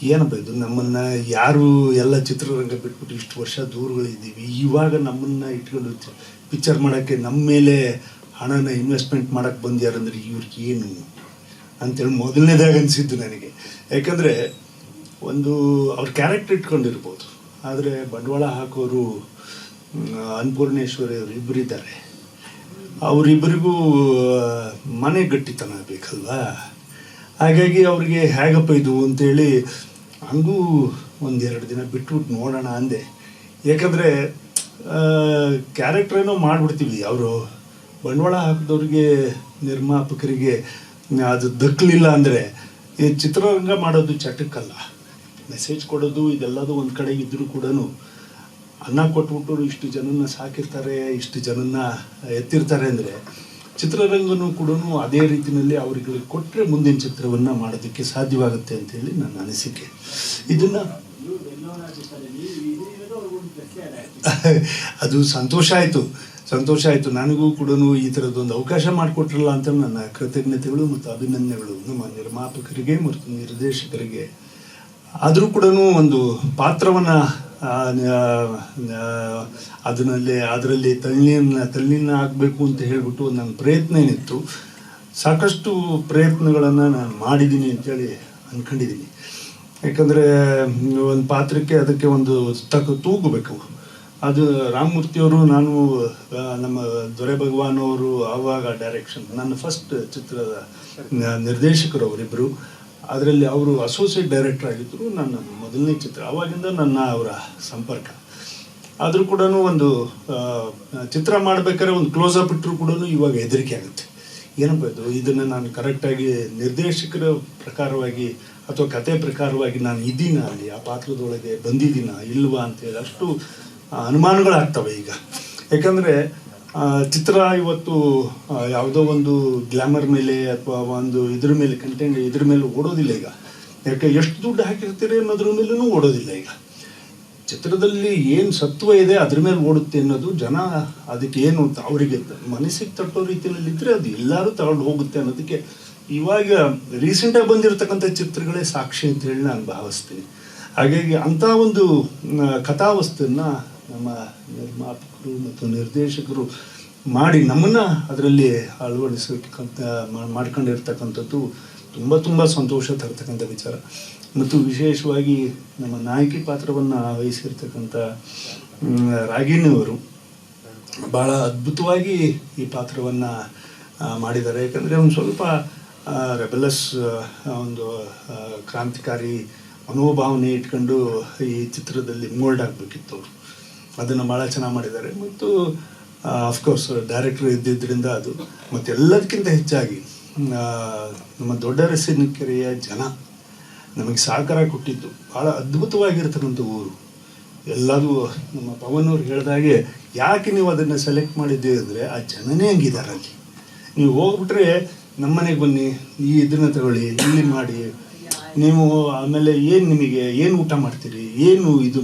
ಏನಪ್ಪ ಇದು, ನಮ್ಮನ್ನು ಯಾರು ಎಲ್ಲ ಚಿತ್ರರಂಗ ಬಿಟ್ಬಿಟ್ಟು ಇಷ್ಟು ವರ್ಷ ದೂರಗಳಿದ್ದೀವಿ, ಇವಾಗ ನಮ್ಮನ್ನು ಇಟ್ಕೊಂಡು ಪಿಕ್ಚರ್ ಮಾಡೋಕ್ಕೆ ನಮ್ಮ ಮೇಲೆ ಹಣನ ಇನ್ವೆಸ್ಟ್ಮೆಂಟ್ ಮಾಡೋಕ್ಕೆ ಬಂದ್ಯಾರಂದ್ರೆ ಇವ್ರಿಗೆ ಏನು ಅಂತೇಳಿ ಮೊದಲನೇದಾಗಿ ಅನಿಸಿದ್ದು ನನಗೆ. ಯಾಕಂದರೆ ಒಂದು ಅವ್ರ ಕ್ಯಾರೆಕ್ಟರ್ ಇಟ್ಕೊಂಡಿರ್ಬೋದು, ಆದರೆ ಬಂಡವಾಳ ಹಾಕೋರು ಅನ್ನಪೂರ್ಣೇಶ್ವರಿ ಅವರು ಇಬ್ಬರಿದ್ದಾರೆ. ಅವರಿಬ್ಬರಿಗೂ ಮನೆ ಗಟ್ಟಿತನ ಬೇಕಲ್ವಾ, ಹಾಗಾಗಿ ಅವ್ರಿಗೆ ಹೇಗಪ್ಪ ಇದು ಅಂತೇಳಿ ಹಂಗೂ ಒಂದೆರಡು ದಿನ ಬಿಟ್ಬಿಟ್ಟು ನೋಡೋಣ ಅಂದೆ. ಯಾಕಂದರೆ ಕ್ಯಾರೆಕ್ಟ್ರೇನೋ ಮಾಡಿಬಿಡ್ತೀವಿ, ಅವರು ಬಂಡವಾಳ ಹಾಕಿದವ್ರಿಗೆ ನಿರ್ಮಾಪಕರಿಗೆ ಅದು ದಕ್ಕಲಿಲ್ಲ ಅಂದರೆ ಈ ಚಿತ್ರರಂಗ ಮಾಡೋದು ಚಟಕ್ಕಲ್ಲ, ಮೆಸೇಜ್ ಕೊಡೋದು ಇದೆಲ್ಲದು ಒಂದು ಕಡೆ ಇದ್ದರೂ ಕೂಡ ಅನ್ನ ಕೊಟ್ಬಿಟ್ಟು ಇಷ್ಟು ಜನನ್ನ ಸಾಕಿರ್ತಾರೆ, ಇಷ್ಟು ಜನನ್ನ ಎತ್ತಿರ್ತಾರೆ ಅಂದರೆ ಚಿತ್ರರಂಗನೂ ಕೂಡ ಅದೇ ರೀತಿಯಲ್ಲಿ ಅವರಿಗೆ ಕೊಟ್ಟರೆ ಮುಂದಿನ ಚಿತ್ರವನ್ನು ಮಾಡೋದಕ್ಕೆ ಸಾಧ್ಯವಾಗುತ್ತೆ ಅಂತೇಳಿ ನನ್ನ ಅನಿಸಿಕೆ. ಇದನ್ನು ಅದು ಸಂತೋಷ ಆಯಿತು ನನಗೂ ಕೂಡ ಈ ಥರದ್ದೊಂದು ಅವಕಾಶ ಮಾಡಿಕೊಟ್ರಲ್ಲ ಅಂತ ನನ್ನ ಕೃತಜ್ಞತೆಗಳು ಮತ್ತು ಅಭಿನಂದನೆಗಳು ನಮ್ಮ ನಿರ್ಮಾಪಕರಿಗೆ ಮತ್ತು ನಿರ್ದೇಶಕರಿಗೆ. ಆದರೂ ಕೂಡ ಒಂದು ಪಾತ್ರವನ್ನು ಅದರಲ್ಲಿ ತಲ್ಲೀನ ಆಗಬೇಕು ಅಂತ ಹೇಳಿಬಿಟ್ಟು ನನ್ನ ಪ್ರಯತ್ನ ಏನಿತ್ತು, ಸಾಕಷ್ಟು ಪ್ರಯತ್ನಗಳನ್ನು ನಾನು ಮಾಡಿದ್ದೀನಿ ಅಂತೇಳಿ ಅಂದ್ಕೊಂಡಿದ್ದೀನಿ. ಯಾಕಂದರೆ ಒಂದು ಪಾತ್ರಕ್ಕೆ ಅದಕ್ಕೆ ಒಂದು ತೂಗಬೇಕು. ಅದು ರಾಮಮೂರ್ತಿಯವರು, ನಾನು ನಮ್ಮ ದೊರೆ ಭಗವಾನ್ ಅವರು ಆವಾಗ ಡೈರೆಕ್ಷನ್, ನನ್ನ ಫಸ್ಟ್ ಚಿತ್ರದ ನಿರ್ದೇಶಕರು ಅವರಿಬ್ಬರು. ಅದರಲ್ಲಿ ಅವರು ಅಸೋಸಿಯೇಟ್ ಡೈರೆಕ್ಟರ್ ಆಗಿದ್ದರು ನನ್ನ ಮೊದಲನೇ ಚಿತ್ರ, ಆವಾಗಿಂದ ನನ್ನ ಅವರ ಸಂಪರ್ಕ. ಆದರೂ ಕೂಡ ಒಂದು ಚಿತ್ರ ಮಾಡಬೇಕಾದ್ರೆ ಒಂದು ಕ್ಲೋಸಪ್ ಇಟ್ಟರು ಕೂಡ ಇವಾಗ ಹೆದರಿಕೆ ಆಗುತ್ತೆ. ಏನಪ್ಪ ಇದು, ಇದನ್ನು ನಾನು ಕರೆಕ್ಟಾಗಿ ನಿರ್ದೇಶಕರ ಪ್ರಕಾರವಾಗಿ ಅಥವಾ ಕತೆ ಪ್ರಕಾರವಾಗಿ ನಾನು ಇದ್ದೀನ, ಅಲ್ಲಿ ಆ ಪಾತ್ರದೊಳಗೆ ಬಂದಿದ್ದೀನ ಇಲ್ವಾ ಅಂತೇಳಿ ಅಷ್ಟು ಅನುಮಾನಗಳಾಗ್ತವೆ ಈಗ. ಯಾಕಂದರೆ ಚಿತ್ರ ಇವತ್ತು ಯಾವುದೋ ಒಂದು ಗ್ಲಾಮರ್ ಮೇಲೆ ಅಥವಾ ಒಂದು ಇದ್ರ ಮೇಲೆ ಕಂಟೆಂಟ್ ಇದ್ರ ಮೇಲೆ ಓಡೋದಿಲ್ಲ ಈಗ. ಯಾಕೆ ಎಷ್ಟು ದುಡ್ಡು ಹಾಕಿರ್ತೀರಿ ಅನ್ನೋದ್ರ ಮೇಲೂ ಓಡೋದಿಲ್ಲ ಈಗ. ಚಿತ್ರದಲ್ಲಿ ಏನು ಸತ್ವ ಇದೆ ಅದ್ರ ಮೇಲೆ ಓಡುತ್ತೆ ಅನ್ನೋದು ಜನ, ಅದಕ್ಕೆ ಏನು ಅವರಿಗೆ ಮನಸ್ಸಿಗೆ ತಟ್ಟೋ ರೀತಿಯಲ್ಲಿದ್ದರೆ ಅದು ಎಲ್ಲರೂ ತಗೊಂಡು ಹೋಗುತ್ತೆ ಅನ್ನೋದಕ್ಕೆ ಇವಾಗ ರೀಸೆಂಟಾಗಿ ಬಂದಿರತಕ್ಕಂಥ ಚಿತ್ರಗಳೇ ಸಾಕ್ಷಿ ಅಂತ ಹೇಳಿ ನಾನು ಭಾವಿಸ್ತೀನಿ. ಹಾಗಾಗಿ ಅಂಥ ಒಂದು ಕಥಾವಸ್ತನ್ನು ನಮ್ಮ ನಿರ್ಮಾಪಕರು ಮತ್ತು ನಿರ್ದೇಶಕರು ಮಾಡಿ ನಮ್ಮನ್ನು ಅದರಲ್ಲಿ ಅಳವಡಿಸತಕ್ಕಂಥ ಮಾಡ್ಕೊಂಡಿರ್ತಕ್ಕಂಥದ್ದು ತುಂಬ ತುಂಬ ಸಂತೋಷ ತರ್ತಕ್ಕಂಥ ವಿಚಾರ. ಮತ್ತು ವಿಶೇಷವಾಗಿ ನಮ್ಮ ನಾಯಕಿ ಪಾತ್ರವನ್ನು ವಹಿಸಿರ್ತಕ್ಕಂಥ ರಾಗಿಣಿಯವರು ಭಾಳ ಅದ್ಭುತವಾಗಿ ಈ ಪಾತ್ರವನ್ನು ಮಾಡಿದ್ದಾರೆ. ಯಾಕಂದರೆ ಒಂದು ಸ್ವಲ್ಪ ರೆಬೆಲಸ್, ಒಂದು ಕ್ರಾಂತಿಕಾರಿ ಮನೋಭಾವನೆ ಇಟ್ಕೊಂಡು ಈ ಚಿತ್ರದಲ್ಲಿ ಮೋಲ್ಡ್ ಆಗಬೇಕಿತ್ತು ಅವರು. ಅದನ್ನು ಭಾಳ ಚೆನ್ನಾಗಿ ಮಾಡಿದ್ದಾರೆ. ಮತ್ತು ಅಫ್ಕೋರ್ಸ್ ಡೈರೆಕ್ಟ್ರ್ ಇದ್ದಿದ್ದರಿಂದ ಅದು, ಮತ್ತು ಎಲ್ಲದಕ್ಕಿಂತ ಹೆಚ್ಚಾಗಿ ನಮ್ಮ ದೊಡ್ಡ ಅರಸಿನಕೆರೆಯ ಜನ ನಮಗೆ ಸಹಕಾರ ಕೊಟ್ಟಿದ್ದು. ಭಾಳ ಅದ್ಭುತವಾಗಿರ್ತಕ್ಕಂಥ ಊರು. ಎಲ್ಲದೂ ನಮ್ಮ ಪವನ್ ಅವ್ರು ಹೇಳಿದಾಗೆ, ಯಾಕೆ ನೀವು ಅದನ್ನು ಸೆಲೆಕ್ಟ್ ಮಾಡಿದ್ದೀವಿ ಅಂದರೆ ಆ ಜನನೇ ಹಂಗಿದ್ದಾರೆ ಅಲ್ಲಿ. ನೀವು ಹೋಗ್ಬಿಟ್ರೆ ನಮ್ಮ ಮನೆಗೆ ಬನ್ನಿ, ಈ ಇದನ್ನು ತಗೊಳ್ಳಿ, ಇಲ್ಲಿ ಮಾಡಿ, ನೀವು ಆಮೇಲೆ ಏನು ನಿಮಗೆ ಏನು ಊಟ ಮಾಡ್ತೀರಿ, ಏನು ಇದು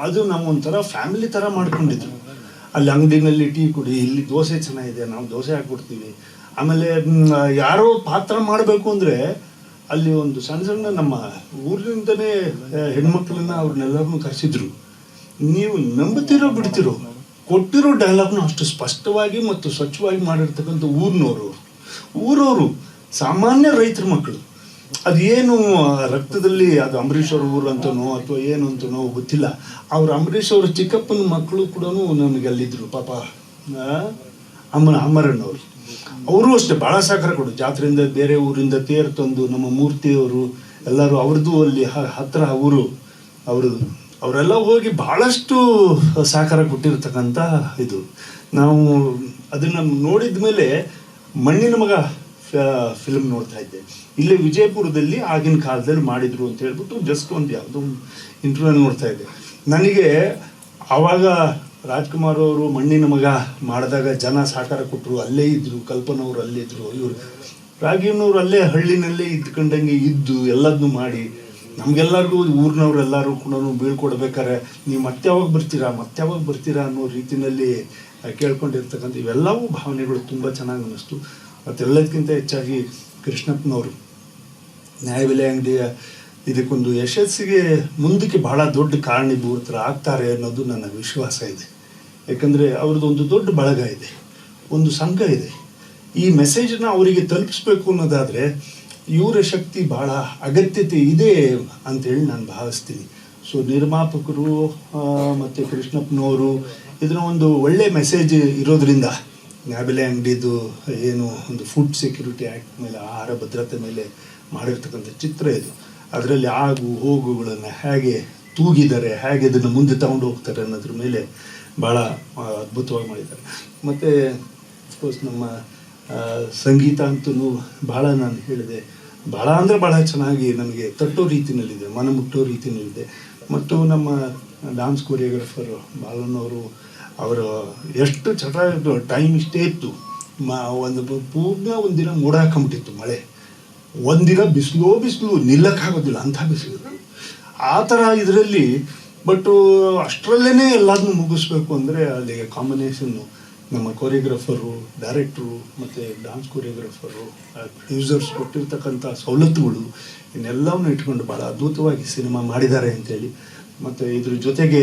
ಅದು ನಾವು ಒಂಥರ ಫ್ಯಾಮಿಲಿ ಥರ ಮಾಡ್ಕೊಂಡಿದ್ರು. ಅಲ್ಲಿ ಅಂಗಡಿನಲ್ಲಿ ಟೀ ಕುಡಿ, ಇಲ್ಲಿ ದೋಸೆ ಚೆನ್ನಾಗಿದೆ, ನಾವು ದೋಸೆ ಹಾಕ್ಬಿಡ್ತೀವಿ. ಆಮೇಲೆ ಯಾರೋ ಪಾತ್ರ ಮಾಡಬೇಕು ಅಂದರೆ ಅಲ್ಲಿ ಒಂದು ಸಣ್ಣ ಸಣ್ಣ ನಮ್ಮ ಊರಿನಿಂದನೇ ಹೆಣ್ಮಕ್ಳನ್ನ ಅವ್ರನ್ನೆಲ್ಲರನ್ನೂ ಕರೆಸಿದ್ರು. ನೀವು ನಂಬುತ್ತೀರೋ ಬಿಡ್ತಿರೋ, ಕೊಟ್ಟಿರೋ ಡೈಲಾಗ್ನ ಅಷ್ಟು ಸ್ಪಷ್ಟವಾಗಿ ಮತ್ತು ಸ್ವಚ್ಛವಾಗಿ ಮಾಡಿರ್ತಕ್ಕಂಥ ಊರವರು ಸಾಮಾನ್ಯ ರೈತರ ಮಕ್ಕಳು. ಅದೇನು ರಕ್ತದಲ್ಲಿ ಅದು ಅಂಬರೀಷ್ ಅವ್ರ ಊರು ಅಂತನೋ ಅಥವಾ ಏನು ಅಂತನೋ ಗೊತ್ತಿಲ್ಲ. ಅವ್ರು ಅಂಬರೀಷ್ ಅವ್ರ ಚಿಕ್ಕಪ್ಪನ ಮಕ್ಕಳು ಕೂಡ ನಮಗೆ ಅಲ್ಲಿದ್ದರು ಪಾಪ. ಅಮ್ಮರಣ್ಣವರು ಅವರು ಅಷ್ಟೇ ಭಾಳ ಸಹಕಾರ ಕೊಡು. ಜಾತ್ರೆಯಿಂದ ಬೇರೆ ಊರಿಂದ ತೇರು ತಂದು ನಮ್ಮ ಮೂರ್ತಿಯವರು ಎಲ್ಲರೂ ಅವ್ರದ್ದು ಅಲ್ಲಿ ಹತ್ತಿರ ಊರು ಅವ್ರದ್ದು, ಅವರೆಲ್ಲ ಹೋಗಿ ಭಾಳಷ್ಟು ಸಹಕಾರ ಕೊಟ್ಟಿರ್ತಕ್ಕಂಥ ಇದು. ನಾವು ಅದನ್ನು ನೋಡಿದ ಮೇಲೆ ಮಣ್ಣಿನ ಮಗ ಫಿಲ್ಮ್ ನೋಡ್ತಾ ಇದ್ದೆ. ಇಲ್ಲೇ ವಿಜಯಪುರದಲ್ಲಿ ಆಗಿನ ಕಾಲದಲ್ಲಿ ಮಾಡಿದರು ಅಂತ ಹೇಳ್ಬಿಟ್ಟು ಜಸ್ಟ್ ಒಂದು ಯಾವುದೋ ಇಂಟರ್ವ್ಯೂ ನೋಡ್ತಾ ಇದ್ದೆ. ನನಗೆ ಆವಾಗ ರಾಜ್ಕುಮಾರ್ ಅವರು ಮಣ್ಣಿನ ಮಗ ಮಾಡಿದಾಗ ಜನ ಸಹಕಾರ ಕೊಟ್ಟರು, ಅಲ್ಲೇ ಇದ್ದರು. ಕಲ್ಪನವ್ರು ಅಲ್ಲೇ ಇದ್ದರು, ಇವರು ರಾಗಿನವ್ರು ಅಲ್ಲೇ ಹಳ್ಳಿನಲ್ಲೇ ಇದ್ಕೊಂಡಂಗೆ ಇದ್ದು ಎಲ್ಲದನ್ನೂ ಮಾಡಿ ನಮಗೆಲ್ಲರಿಗೂ ಊರಿನವ್ರೆಲ್ಲರೂ ಕೂಡ ಬೀಳ್ಕೊಡ್ಬೇಕಾರೆ ನೀವು ಮತ್ತೆ ಯಾವಾಗ ಬರ್ತೀರಾ ಅನ್ನೋ ರೀತಿಯಲ್ಲಿ ಕೇಳ್ಕೊಂಡಿರ್ತಕ್ಕಂಥ ಇವೆಲ್ಲವೂ ಭಾವನೆಗಳು ತುಂಬ ಚೆನ್ನಾಗಿ ಅನ್ನಿಸ್ತು. ಮತ್ತು ಎಲ್ಲದಕ್ಕಿಂತ ಹೆಚ್ಚಾಗಿ ಕೃಷ್ಣಪ್ಪನವರು ನ್ಯಾಯಬೆಲೆ ಅಂಗಡಿಯ ಇದಕ್ಕೊಂದು ಯಶಸ್ಸಿಗೆ ಮುಂದಕ್ಕೆ ಬಹಳ ದೊಡ್ಡ ಕಾರಣೀಭೂತರು ಆಗ್ತಾರೆ ಅನ್ನೋದು ನನ್ನ ವಿಶ್ವಾಸ ಇದೆ. ಯಾಕಂದರೆ ಅವ್ರದ್ದು ಒಂದು ದೊಡ್ಡ ಬಳಗ ಇದೆ, ಒಂದು ಸಂಘ ಇದೆ. ಈ ಮೆಸೇಜನ್ನ ಅವರಿಗೆ ತಲುಪಿಸ್ಬೇಕು ಅನ್ನೋದಾದರೆ ಇವರ ಶಕ್ತಿ ಭಾಳ ಅಗತ್ಯತೆ ಇದೆ ಅಂತೇಳಿ ನಾನು ಭಾವಿಸ್ತೀನಿ. ಸೊ ನಿರ್ಮಾಪಕರು ಮತ್ತು ಕೃಷ್ಣಪ್ಪನವರು ಇದನ್ನ ಒಂದು ಒಳ್ಳೆ ಮೆಸೇಜ್ ಇರೋದ್ರಿಂದ ನ್ಯಾಯಬೆಲೆ ಅಂಗಡಿದು ಏನು ಒಂದು ಫುಡ್ ಸೆಕ್ಯೂರಿಟಿ ಆ್ಯಕ್ಟ್ ಮೇಲೆ, ಆಹಾರ ಭದ್ರತೆ ಮೇಲೆ ಮಾಡಿರ್ತಕ್ಕಂಥ ಚಿತ್ರ ಇದು. ಅದರಲ್ಲಿ ಆಗು ಹೋಗುಗಳನ್ನು ಹೇಗೆ ತೂಗಿದ್ದಾರೆ, ಹೇಗೆ ಅದನ್ನು ಮುಂದೆ ತಗೊಂಡು ಹೋಗ್ತಾರೆ ಅನ್ನೋದ್ರ ಮೇಲೆ ಭಾಳ ಅದ್ಭುತವಾಗಿ ಮಾಡಿದ್ದಾರೆ. ಮತ್ತು ಅಫ್ಕೋರ್ಸ್ ನಮ್ಮ ಸಂಗೀತ ಅಂತೂ ಭಾಳ ನಾನು ಹೇಳಿದೆ, ಭಾಳ ಅಂದರೆ ಭಾಳ ಚೆನ್ನಾಗಿ ನನಗೆ ತಟ್ಟೋ ರೀತಿಯಲ್ಲಿದೆ, ಮನ ಮುಟ್ಟೋ ರೀತಿಯಲ್ಲಿದೆ. ಮತ್ತು ನಮ್ಮ ಡ್ಯಾನ್ಸ್ ಕೊರಿಯೋಗ್ರಾಫರು ಬಾಲನವರು ಅವರು ಎಷ್ಟು ಚೆನ್ನಾಗಿ ಟೈಮ್ ಇಷ್ಟೇ ಇತ್ತು. ಒಂದು ಪೂರ್ಣ ಒಂದಿನ ಮೋಡ ಹಾಕೊಂಬಿಟ್ಟಿತ್ತು, ಮಳೆ ಒಂದಿನ ಬಿಸಿಲು ನಿಲ್ಲಕ್ಕಾಗೋದಿಲ್ಲ ಅಂಥ ಬಿಸಿಲು ಆ ಥರ ಇದರಲ್ಲಿ. ಬಟ್ಟು ಅಷ್ಟರಲ್ಲೇ ಎಲ್ಲದನ್ನೂ ಮುಗಿಸ್ಬೇಕು ಅಂದರೆ ಅಲ್ಲಿ ಕಾಂಬಿನೇಷನ್ನು ನಮ್ಮ ಕೊರಿಯೋಗ್ರಾಫರು, ಡೈರೆಕ್ಟ್ರು ಮತ್ತು ಡ್ಯಾನ್ಸ್ ಕೊರಿಯೋಗ್ರಾಫರು, ಪ್ರೊಡ್ಯೂಸರ್ಸ್ ಕೊಟ್ಟಿರ್ತಕ್ಕಂಥ ಸವಲತ್ತುಗಳು ಇನ್ನೆಲ್ಲವನ್ನು ಇಟ್ಕೊಂಡು ಭಾಳ ಅದ್ಭುತವಾಗಿ ಸಿನಿಮಾ ಮಾಡಿದ್ದಾರೆ ಅಂಥೇಳಿ. ಮತ್ತು ಇದ್ರ ಜೊತೆಗೆ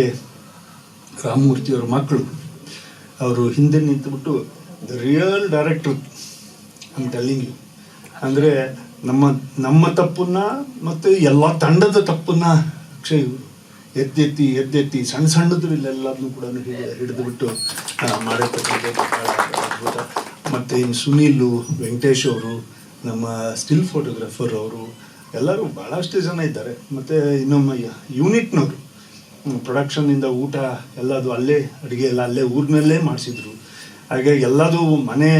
ರಾಮಮೂರ್ತಿಯವ್ರ ಮಕ್ಕಳು ಅವರು ಹಿಂದೆ ನಿಂತುಬಿಟ್ಟು the real director I am telling you. ಅಂದರೆ ನಮ್ಮ ತಪ್ಪನ್ನ ಮತ್ತು ಎಲ್ಲ ತಂಡದ ತಪ್ಪನ್ನ ಎತ್ತೆತ್ತಿ ಸಣ್ಣದು ಇಲ್ಲೆಲ್ಲದನ್ನೂ ಕೂಡ ಹಿಡಿದುಬಿಟ್ಟು ಮಾಡಿರ್ತಕ್ಕಂಥದ್ದು ಅದ್ಭುತ. ಮತ್ತು ಇನ್ನು ಸುನೀಲು, ವೆಂಕಟೇಶ್ ಅವರು, ನಮ್ಮ ಸ್ಟಿಲ್ ಫೋಟೋಗ್ರಾಫರ್ ಅವರು ಎಲ್ಲರೂ ಭಾಳಷ್ಟು ಜನ ಇದ್ದಾರೆ. ಮತ್ತು ಇನ್ನೊಮ್ಮೆ ಯೂನಿಟ್ನವರು ಪ್ರೊಡಕ್ಷನ್ನಿಂದ ಊಟ ಎಲ್ಲದು ಅಲ್ಲೇ, ಅಡುಗೆ ಎಲ್ಲ ಅಲ್ಲೇ ಊರಿನಲ್ಲೇ ಮಾಡಿಸಿದ್ರು. ಹಾಗೆ ಎಲ್ಲದು ಮನೆ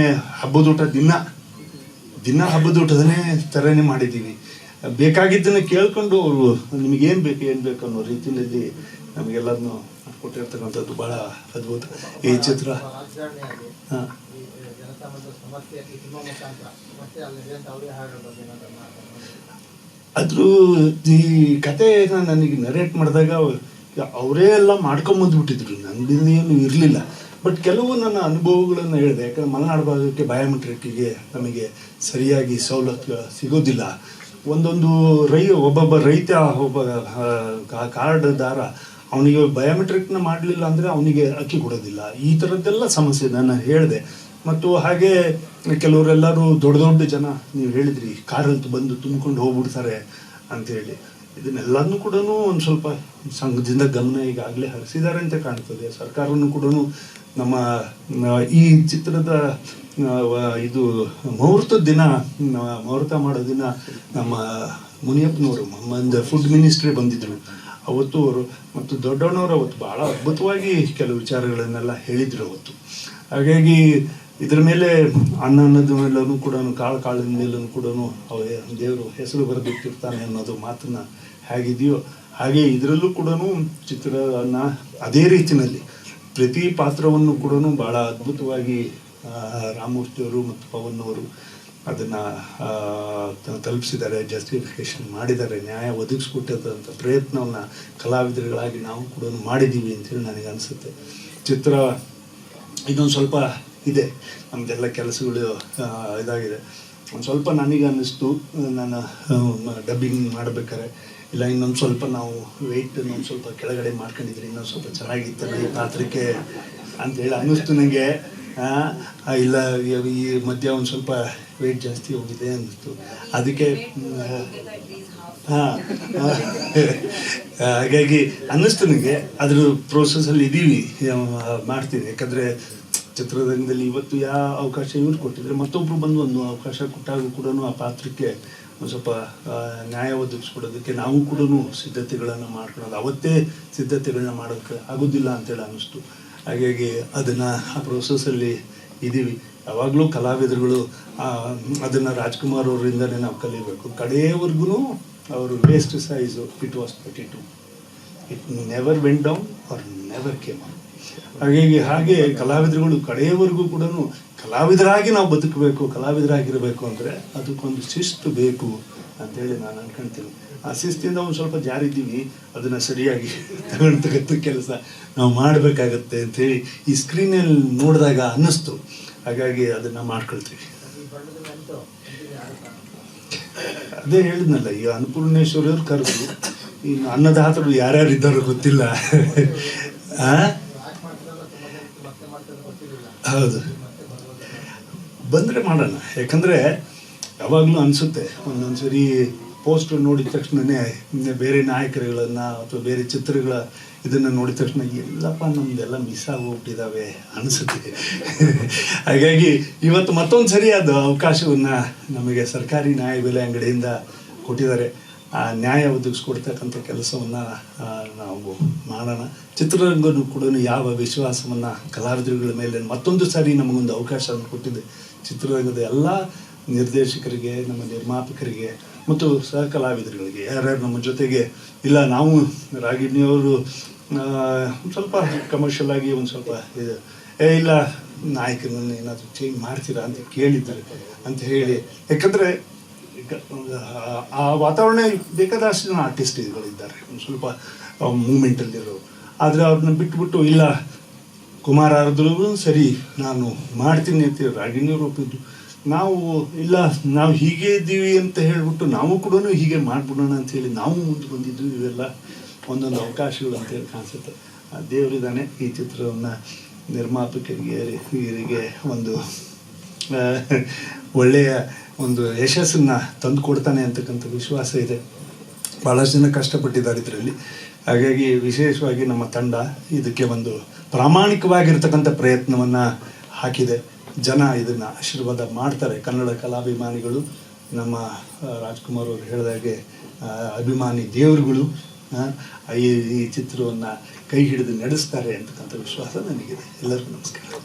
ಹಬ್ಬದೂಟ ದಿನ ಹಬ್ಬದೂಟದನ್ನೇ ಥರನೇ ಮಾಡಿದ್ದೀವಿ. ಬೇಕಾಗಿದ್ದನ್ನು ಕೇಳ್ಕೊಂಡು ಅವರು ನಿಮಗೇನು ಬೇಕು ಅನ್ನೋ ರೀತಿಯಲ್ಲಿ ನಮಗೆಲ್ಲದನ್ನು ಕೊಟ್ಟಿರ್ತಕ್ಕಂಥದ್ದು ಭಾಳ ಅದ್ಭುತ ಈ ಚಿತ್ರ. ಹಾಂ, ಅದ್ರ ಈ ಕಥೆನ ನನಗೆ ನರೇಟ್ ಮಾಡಿದಾಗ ಅವರೇ ಎಲ್ಲ ಮಾಡ್ಕೊಂಬಂದ್ಬಿಟ್ಟಿದ್ರು, ನನ್ನಿಂದ ಏನು ಇರಲಿಲ್ಲ. ಬಟ್ ಕೆಲವು ನನ್ನ ಅನುಭವಗಳನ್ನು ಹೇಳಿದೆ. ಯಾಕಂದರೆ ಮಲೆನಾಡು ಭಾಗಕ್ಕೆ ಬಯೋಮೆಟ್ರಿಕ್ಕಿಗೆ ನಮಗೆ ಸರಿಯಾಗಿ ಸವಲತ್ತು ಸಿಗೋದಿಲ್ಲ. ಒಬ್ಬೊಬ್ಬ ರೈತ, ಒಬ್ಬ ಕಾರ್ಡ್ದಾರ ಅವನಿಗೆ ಬಯೋಮೆಟ್ರಿಕ್ನ ಮಾಡಲಿಲ್ಲ ಅಂದರೆ ಅವನಿಗೆ ಅಕ್ಕಿ ಕೊಡೋದಿಲ್ಲ. ಈ ಥರದ್ದೆಲ್ಲ ಸಮಸ್ಯೆ ನಾನು ಹೇಳಿದೆ. ಮತ್ತು ಹಾಗೆ ಕೆಲವರೆಲ್ಲರೂ ದೊಡ್ಡ ಜನ, ನೀವು ಹೇಳಿದ್ರಿ ಕಾರಲ್ಲಿ ಬಂದು ತುಂಬಿಕೊಂಡು ಹೋಗ್ಬಿಡ್ತಾರೆ ಅಂಥೇಳಿ. ಇದನ್ನೆಲ್ಲನೂ ಕೂಡ ಒಂದು ಸ್ವಲ್ಪ ಸಂಘದಿಂದ ಗಮನ ಈಗಾಗಲೇ ಹರಿಸಿದ್ದಾರೆ ಅಂತ ಕಾಣ್ತದೆ. ಸರ್ಕಾರನೂ ಕೂಡ ನಮ್ಮ ಈ ಚಿತ್ರದ ಇದು ಮುಹೂರ್ತದ ದಿನ, ಮುಹೂರ್ತ ಮಾಡೋ ದಿನ ನಮ್ಮ ಮುನಿಯಪ್ಪನವರು ಒಂದು ಫುಡ್ ಮಿನಿಸ್ಟ್ರಿ ಬಂದಿದ್ದರು. ಅವತ್ತು ಅವರು ಮತ್ತು ದೊಡ್ಡಣ್ಣವರು ಅವತ್ತು ಭಾಳ ಅದ್ಭುತವಾಗಿ ಕೆಲವು ವಿಚಾರಗಳನ್ನೆಲ್ಲ ಹೇಳಿದರು ಅವತ್ತು. ಹಾಗಾಗಿ ಇದ್ರ ಮೇಲೆ ಅನ್ನದ ಮೇಲೂ ಕೂಡ, ಕಾಳಿನ ಮೇಲೂ ಕೂಡ ದೇವರು ಹೆಸರು ಬರೆದಿಟ್ಟಿರ್ತಾನೆ ಅನ್ನೋದು ಮಾತನ್ನು ಹೇಗಿದೆಯೋ ಹಾಗೆ ಇದರಲ್ಲೂ ಕೂಡ ಚಿತ್ರನ ಅದೇ ರೀತಿಯಲ್ಲಿ ಪ್ರತಿ ಪಾತ್ರವನ್ನು ಕೂಡ ಭಾಳ ಅದ್ಭುತವಾಗಿ ರಾಮಮೂರ್ತಿಯವರು ಮತ್ತು ಪವನ್ ಅವರು ಅದನ್ನು ತಲುಪಿಸಿದ್ದಾರೆ, ಜಸ್ಟಿಫಿಕೇಶನ್ ಮಾಡಿದ್ದಾರೆ, ನ್ಯಾಯ ಒದಗಿಸ್ಕೊಟ್ಟಂಥ ಪ್ರಯತ್ನವನ್ನು ಕಲಾವಿದರುಗಳಾಗಿ ನಾವು ಕೂಡ ಮಾಡಿದ್ದೀವಿ ಅಂತೇಳಿ ನನಗೆ ಅನಿಸುತ್ತೆ. ಚಿತ್ರ ಇದೊಂದು ಸ್ವಲ್ಪ ಇದೆ, ನಮ್ಮದೆಲ್ಲ ಕೆಲಸಗಳು ಇದಾಗಿದೆ. ಒಂದು ಸ್ವಲ್ಪ ನನಗೆ ಅನ್ನಿಸ್ತು, ನಾನು ಡಬ್ಬಿಂಗ್ ಮಾಡಬೇಕಾದ್ರೆ ಇಲ್ಲ ಇನ್ನೊಂದು ಸ್ವಲ್ಪ ನಾವು ವೆಯ್ಟನ್ನು ಸ್ವಲ್ಪ ಕೆಳಗಡೆ ಮಾಡ್ಕೊಂಡಿದ್ರೆ ಇನ್ನೊಂದು ಸ್ವಲ್ಪ ಚೆನ್ನಾಗಿತ್ತಲ್ಲ ಈ ಪಾತ್ರಕ್ಕೆ ಅಂಥೇಳಿ ಅನ್ನಿಸ್ತು ನನಗೆ. ಇಲ್ಲ ಈ ಮಧ್ಯ ಒಂದು ಸ್ವಲ್ಪ ವೆಯ್ಟ್ ಜಾಸ್ತಿ ಹೋಗಿದೆ ಅನ್ನಿಸ್ತು. ಅದಕ್ಕೆ ಹಾಗಾಗಿ ಅನ್ನಿಸ್ತು ನನಗೆ. ಅದ್ರ ಪ್ರೋಸೆಸ್ಸಲ್ಲಿ ಇದ್ದೀವಿ, ಮಾಡ್ತೀನಿ. ಯಾಕಂದರೆ ಚಿತ್ರರಂಗದಲ್ಲಿ ಇವತ್ತು ಯಾವ ಅವಕಾಶ ಇವ್ರು ಕೊಟ್ಟಿದ್ರೆ ಮತ್ತೊಬ್ಬರು ಬಂದು ಒಂದು ಅವಕಾಶ ಕೊಟ್ಟಾಗೂ ಕೂಡ ಆ ಪಾತ್ರಕ್ಕೆ ಒಂದು ಸ್ವಲ್ಪ ನ್ಯಾಯ ಒದಗಿಸ್ಕೊಡೋದಕ್ಕೆ ನಾವು ಕೂಡ ಸಿದ್ಧತೆಗಳನ್ನು ಮಾಡ್ಕೊಳ್ಳೋದು, ಅವತ್ತೇ ಸಿದ್ಧತೆಗಳನ್ನ ಮಾಡೋಕ್ಕೆ ಆಗೋದಿಲ್ಲ ಅಂತೇಳಿ ಅನ್ನಿಸ್ತು. ಹಾಗಾಗಿ ಅದನ್ನು ಆ ಪ್ರೋಸೆಸ್ಸಲ್ಲಿ ಇದ್ದೀವಿ. ಯಾವಾಗಲೂ ಕಲಾವಿದರುಗಳು ಅದನ್ನು ರಾಜ್ಕುಮಾರ್ ಅವರಿಂದನೇ ನಾವು ಕಲಿಬೇಕು. ಕಡೆಯವರೆಗೂ ಅವರು waist size it was 32, it never went down or never came up. ಹಾಗೆ ಕಲಾವಿದರುಗಳು ಕಡೆಯವರೆಗೂ ಕೂಡ ಕಲಾವಿದರಾಗಿ ನಾವು ಬದುಕಬೇಕು, ಕಲಾವಿದರಾಗಿರಬೇಕು ಅಂದರೆ ಅದಕ್ಕೊಂದು ಶಿಸ್ತು ಬೇಕು ಅಂತೇಳಿ ನಾನು ಅನ್ಕೊಳ್ತೀನಿ. ಆ ಶಿಸ್ತಿಂದ ಒಂದು ಸ್ವಲ್ಪ ಜಾರಿದ್ದೀವಿ, ಅದನ್ನು ಸರಿಯಾಗಿ ತಗೊಳ್ತಕ್ಕಂಥ ಕೆಲಸ ನಾವು ಮಾಡಬೇಕಾಗತ್ತೆ ಅಂಥೇಳಿ ಈ ಸ್ಕ್ರೀನಲ್ಲಿ ನೋಡಿದಾಗ ಅನ್ನಿಸ್ತು. ಹಾಗಾಗಿ ಅದನ್ನು ಮಾಡ್ಕೊಳ್ತೀವಿ. ಅದೇ ಹೇಳಿದ್ನಲ್ಲ, ಈಗ ಅನ್ನಪೂರ್ಣೇಶ್ವರಿಯವ್ರು ಕರೆದು ಇನ್ನು ಅನ್ನದಾತರು ಯಾರ್ಯಾರು ಇದ್ದಾರೋ ಗೊತ್ತಿಲ್ಲ. ಹೌದು, ಬಂದರೆ ಮಾಡೋಣ. ಯಾಕಂದರೆ ಯಾವಾಗಲೂ ಅನಿಸುತ್ತೆ, ಒಂದೊಂದ್ಸರಿ ಪೋಸ್ಟ್ ನೋಡಿದ ತಕ್ಷಣವೇ ಬೇರೆ ನಾಯಕರುಗಳನ್ನು ಅಥವಾ ಬೇರೆ ಚಿತ್ರಗಳ ಇದನ್ನು ನೋಡಿದ ತಕ್ಷಣ ಎಲ್ಲಪ್ಪ ನಮ್ಮದೆಲ್ಲ ಮಿಸ್ ಆಗೋಗ್ಬಿಟ್ಟಿದ್ದಾವೆ ಅನಿಸುತ್ತೆ. ಹಾಗಾಗಿ ಇವತ್ತು ಮತ್ತೊಂದು ಸರಿಯಾದ ಅವಕಾಶವನ್ನು ನಮಗೆ ಸರ್ಕಾರಿ ನ್ಯಾಯಬೆಲೆ ಅಂಗಡಿಯಿಂದ ಕೊಟ್ಟಿದ್ದಾರೆ. ಆ ನ್ಯಾಯ ಒದಗಿಸ್ಕೊಡ್ತಕ್ಕಂಥ ಕೆಲಸವನ್ನು ನಾವು ಮಾಡೋಣ. ಚಿತ್ರರಂಗನೂ ಕೂಡ ಯಾವ ವಿಶ್ವಾಸವನ್ನು ಕಲಾವಿದರುಗಳ ಮೇಲೆ ಮತ್ತೊಂದು ಸಾರಿ ನಮಗೊಂದು ಅವಕಾಶವನ್ನು ಕೊಟ್ಟಿದೆ. ಚಿತ್ರರಂಗದ ಎಲ್ಲ ನಿರ್ದೇಶಕರಿಗೆ, ನಮ್ಮ ನಿರ್ಮಾಪಕರಿಗೆ ಮತ್ತು ಸಹ ಕಲಾವಿದರುಗಳಿಗೆ, ಯಾರ್ಯಾರು ನಮ್ಮ ಜೊತೆಗೆ ಇಲ್ಲ, ನಾವು ರಾಗಿಣಿಯವರು ಸ್ವಲ್ಪ ಕಮರ್ಷಿಯಲ್ ಆಗಿ ಒಂದು ಸ್ವಲ್ಪ ಇದು ಇಲ್ಲ ನಾಯಕನನ್ನು ಏನಾದರೂ ಚೇಂಜ್ ಮಾಡ್ತೀರಾ ಅಂತ ಕೇಳಿದ್ದಾರೆ ಅಂತ ಹೇಳಿ. ಯಾಕಂದರೆ ಆ ವಾತಾವರಣ ಬೇಕಾದಷ್ಟು ಜನ ಆರ್ಟಿಸ್ಟ್ಗಳಿದ್ದಾರೆ ಒಂದು ಸ್ವಲ್ಪ ಮೂಮೆಂಟಲ್ಲಿರೋ. ಆದರೆ ಅವ್ರನ್ನ ಬಿಟ್ಬಿಟ್ಟು ಇಲ್ಲ ಕುಮಾರ್ ಆದ್ರೂ ಸರಿ ನಾನು ಮಾಡ್ತೀನಿ ಅಂತ ರಾಗಿಣಿಯವರು ಒಪ್ಪಿದ್ದು. ನಾವು ಇಲ್ಲ ನಾವು ಹೀಗೆ ಇದ್ದೀವಿ ಅಂತ ಹೇಳ್ಬಿಟ್ಟು ನಾವು ಕೂಡ ಹೀಗೆ ಮಾಡಿಬಿಡೋಣ ಅಂಥೇಳಿ ನಾವು ಮುಂದೆ ಬಂದಿದ್ದು. ಇವೆಲ್ಲ ಒಂದೊಂದು ಅವಕಾಶಗಳು ಅಂತೇಳಿ ಕಾಣಿಸುತ್ತೆ. ದೇವರಿದ್ದಾನೆ ಈ ಚಿತ್ರವನ್ನು ನಿರ್ಮಾಪಕರಿಗೆ ಇವರಿಗೆ ಒಂದು ಒಳ್ಳೆಯ ಒಂದು ಯಶಸ್ಸನ್ನು ತಂದು ಕೊಡ್ತಾನೆ ಅಂತಕ್ಕಂಥ ವಿಶ್ವಾಸ ಇದೆ. ಭಾಳಷ್ಟು ಜನ ಕಷ್ಟಪಟ್ಟಿದ್ದಾರೆ ಇದರಲ್ಲಿ. ಹಾಗಾಗಿ ವಿಶೇಷವಾಗಿ ನಮ್ಮ ತಂಡ ಇದಕ್ಕೆ ಒಂದು ಪ್ರಾಮಾಣಿಕವಾಗಿರ್ತಕ್ಕಂಥ ಪ್ರಯತ್ನವನ್ನು ಹಾಕಿದೆ. ಜನ ಇದನ್ನು ಆಶೀರ್ವಾದ ಮಾಡ್ತಾರೆ. ಕನ್ನಡ ಕಲಾಭಿಮಾನಿಗಳು, ನಮ್ಮ ರಾಜ್ಕುಮಾರ್ ಅವರು ಹೇಳಿದಾಗೆ ಅಭಿಮಾನಿ ದೇವರುಗಳು ಈ ಚಿತ್ರವನ್ನು ಕೈ ಹಿಡಿದು ನಡೆಸ್ತಾರೆ ಅಂತಕ್ಕಂಥ ವಿಶ್ವಾಸ ನನಗಿದೆ. ಎಲ್ಲರಿಗೂ ನಮಸ್ಕಾರ.